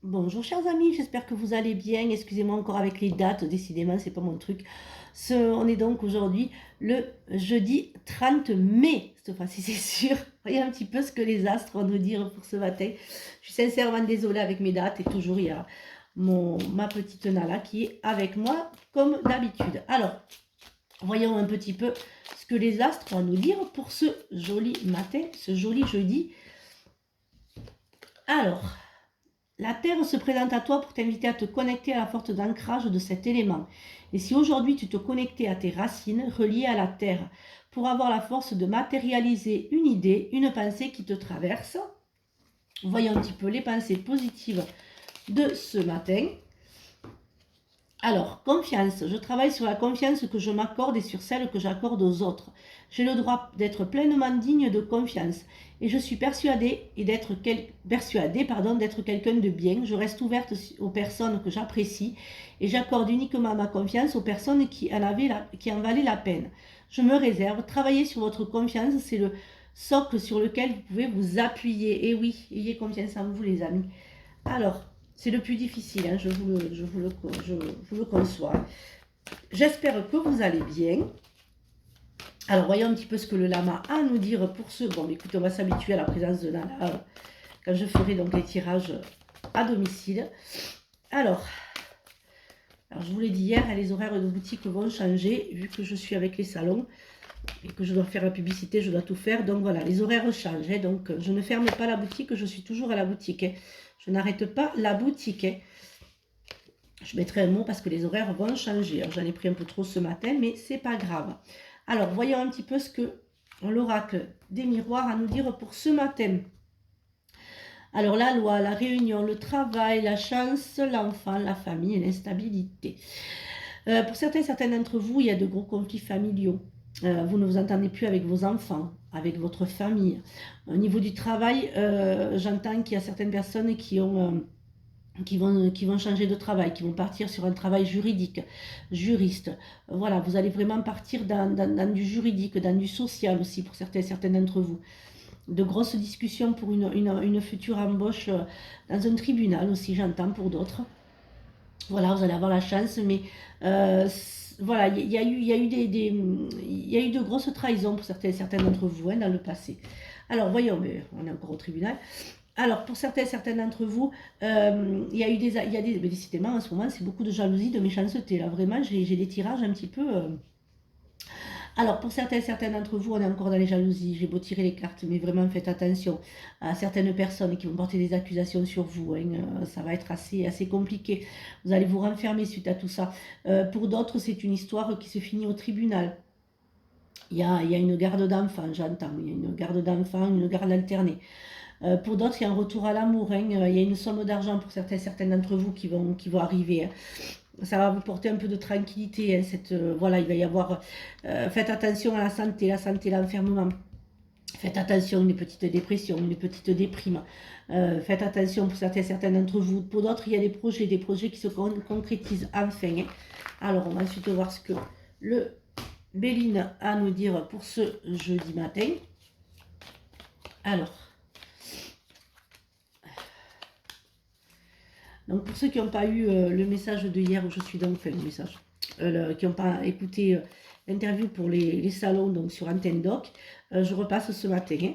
Bonjour chers amis, j'espère que vous allez bien. Excusez-moi encore avec les dates, décidément c'est pas mon truc. On est donc aujourd'hui le jeudi 30 mai, cette fois-ci c'est sûr. Voyez un petit peu ce que les astres vont nous dire pour ce matin. Je suis sincèrement désolée avec mes dates et toujours il y a ma petite Nala qui est avec moi comme d'habitude. Alors, voyons un petit peu ce que les astres vont nous dire pour ce joli matin, ce joli jeudi. Alors, la Terre se présente à toi pour t'inviter à te connecter à la force d'ancrage de cet élément. Et si aujourd'hui tu te connectais à tes racines reliées à la Terre pour avoir la force de matérialiser une idée, une pensée qui te traverse, voyons un petit peu les pensées positives de ce matin. Alors, confiance. Je travaille sur la confiance que je m'accorde et sur celle que j'accorde aux autres. J'ai le droit d'être pleinement digne de confiance. Et je suis persuadée d'être quelqu'un de bien. Je reste ouverte aux personnes que j'apprécie et j'accorde uniquement ma confiance aux personnes qui en valaient la peine. Je me réserve. Travailler sur votre confiance, c'est le socle sur lequel vous pouvez vous appuyer. Et oui, ayez confiance en vous les amis. Alors, c'est le plus difficile, hein, je vous le conçois. J'espère que vous allez bien. Alors, voyons un petit peu ce que le lama a à nous dire pour ce. Bon, écoutez, on va s'habituer à la présence de Nala quand je ferai donc les tirages à domicile. Alors, je vous l'ai dit hier, les horaires de boutique vont changer, vu que je suis avec les salons et que je dois faire la publicité, je dois tout faire. Donc voilà, les horaires changent. Hein, donc, je ne ferme pas la boutique, je suis toujours à la boutique. Hein. Je n'arrête pas la boutique. Hein. Je mettrai un mot parce que les horaires vont changer. J'en ai pris un peu trop ce matin, mais c'est pas grave. Alors, voyons un petit peu ce que l'oracle des miroirs a à nous dire pour ce matin. Alors, la loi, la réunion, le travail, la chance, l'enfant, la famille et l'instabilité. Pour certains d'entre vous, il y a de gros conflits familiaux. Vous ne vous entendez plus avec vos enfants, avec votre famille. Au niveau du travail, j'entends qu'il y a certaines personnes qui vont changer de travail, qui vont partir sur un travail juridique, juriste. Voilà, vous allez vraiment partir dans du juridique, dans du social aussi pour certains d'entre vous. De grosses discussions pour une future embauche dans un tribunal aussi, j'entends pour d'autres. Voilà, vous allez avoir la chance, mais voilà, il y a eu de grosses trahisons pour certains d'entre vous hein, dans le passé. Alors, voyons, mais on est encore au tribunal. Alors, pour certains d'entre vous, il y a des mais décidément, en ce moment, c'est beaucoup de jalousie, de méchanceté. Là, vraiment, j'ai des tirages un petit peu. Alors, pour certains d'entre vous, on est encore dans les jalousies. J'ai beau tirer les cartes, mais vraiment, faites attention à certaines personnes qui vont porter des accusations sur vous. Hein. Ça va être assez compliqué. Vous allez vous renfermer suite à tout ça. Pour d'autres, c'est une histoire qui se finit au tribunal. Il y a une garde d'enfants, j'entends. Il y a une garde d'enfants, une garde alternée. Pour d'autres, il y a un retour à l'amour. Hein. Il y a une somme d'argent pour certains d'entre vous qui vont arriver. Hein. Ça va vous porter un peu de tranquillité. Hein, voilà, il va y avoir. Faites attention à la santé, l'enfermement. Faites attention à une petite dépression, une petite déprime. Faites attention pour certains d'entre vous. Pour d'autres, il y a des projets qui se concrétisent enfin. Hein. Alors, on va ensuite voir ce que le Béline a à nous dire pour ce jeudi matin. Alors. Donc pour ceux qui n'ont pas eu le message de hier où je suis donc, enfin le message, qui n'ont pas écouté l'interview pour les salons donc sur Antenne Doc, je repasse ce matin. Hein.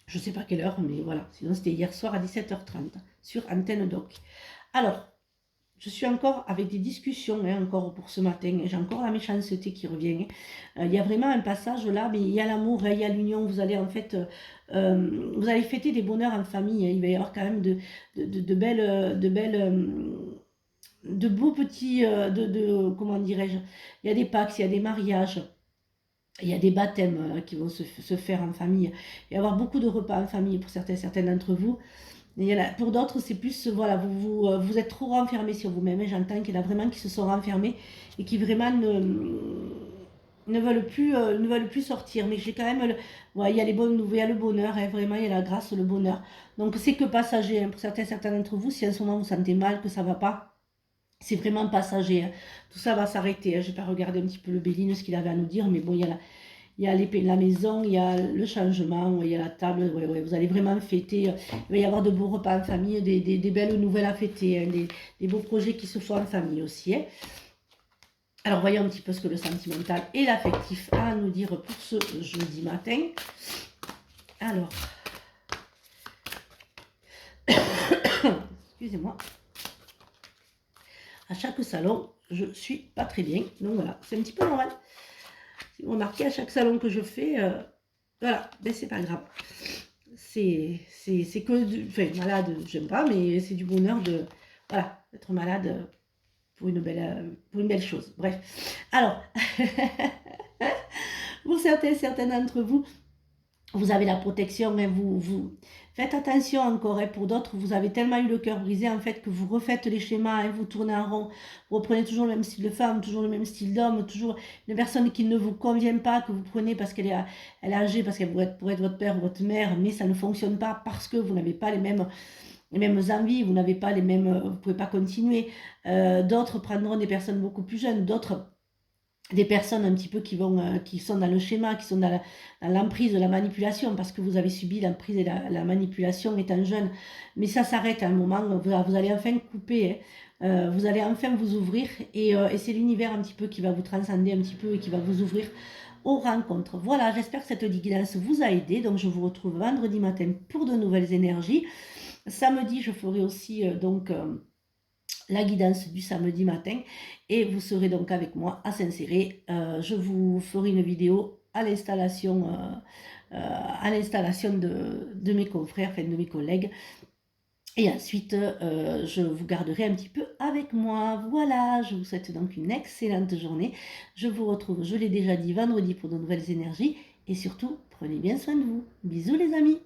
Je ne sais pas quelle heure, mais voilà. Sinon c'était hier soir à 17h30 sur Antenne Doc. Alors, je suis encore avec des discussions, hein, encore pour ce matin. J'ai encore la méchanceté qui revient. Il y a vraiment un passage là, mais il y a l'amour, hein, il y a l'union. Vous allez en fait, vous allez fêter des bonheurs en famille. Hein. Il va y avoir quand même de beaux petits, comment dirais-je. Il y a des pactes, il y a des mariages. Il y a des baptêmes qui vont se faire en famille. Il va y avoir beaucoup de repas en famille pour certains d'entre vous. Pour d'autres, c'est plus, voilà, vous êtes trop renfermés sur vous-même. J'entends qu'il y en a vraiment qui se sont renfermés et qui vraiment ne veulent plus sortir. Mais j'ai quand même, il y a les bonnes nouvelles, il y a le bonheur, hein, vraiment, il y a la grâce, le bonheur. Donc c'est que passager, hein, pour certains d'entre vous, si en ce moment vous sentez mal, que ça va pas, c'est vraiment passager. Hein. Tout ça va s'arrêter. Hein. Je vais pas regarder un petit peu le Béline, ce qu'il avait à nous dire, mais bon, il il y a la maison, il y a le changement, il y a la table, vous allez vraiment fêter, il va y avoir de beaux repas en famille, des belles nouvelles à fêter, hein, des beaux projets qui se font en famille aussi. Hein. Alors voyons un petit peu ce que le sentimental et l'affectif a à nous dire pour ce jeudi matin. Alors, excusez-moi. À chaque salon, je suis pas très bien. Donc voilà, c'est un petit peu normal. Si vous remarquez, à chaque salon que je fais, voilà, ben c'est pas grave. C'est que, enfin, malade, j'aime pas, mais c'est du bonheur de, voilà, d'être malade pour une belle chose. Bref, alors, pour certains d'entre vous, vous avez la protection, mais vous faites attention encore. Hein, pour d'autres, vous avez tellement eu le cœur brisé en fait que vous refaites les schémas, hein, vous tournez en rond, vous reprenez toujours le même style de femme, toujours le même style d'homme, toujours une personne qui ne vous convient pas, que vous prenez parce qu'elle est âgée, parce qu'elle pourrait être votre père ou votre mère, mais ça ne fonctionne pas parce que vous n'avez pas les mêmes envies, vous n'avez pas les mêmes, vous pouvez pas continuer. D'autres prendront des personnes beaucoup plus jeunes, d'autres des personnes un petit peu qui sont dans le schéma, qui sont dans l'emprise de la manipulation, parce que vous avez subi l'emprise et la manipulation étant jeune. Mais ça s'arrête à un moment, vous allez enfin couper, hein. Vous allez enfin vous ouvrir, et c'est l'univers un petit peu qui va vous transcender un petit peu et qui va vous ouvrir aux rencontres. Voilà, j'espère que cette guidance vous a aidé. Donc je vous retrouve vendredi matin pour de nouvelles énergies. Samedi, je ferai aussi la guidance du samedi matin et vous serez donc avec moi à s'insérer. Je vous ferai une vidéo à l'installation de mes confrères, enfin de mes collègues. Et ensuite, je vous garderai un petit peu avec moi. Voilà, je vous souhaite donc une excellente journée. Je vous retrouve, je l'ai déjà dit, vendredi pour de nouvelles énergies. Et surtout, prenez bien soin de vous. Bisous les amis.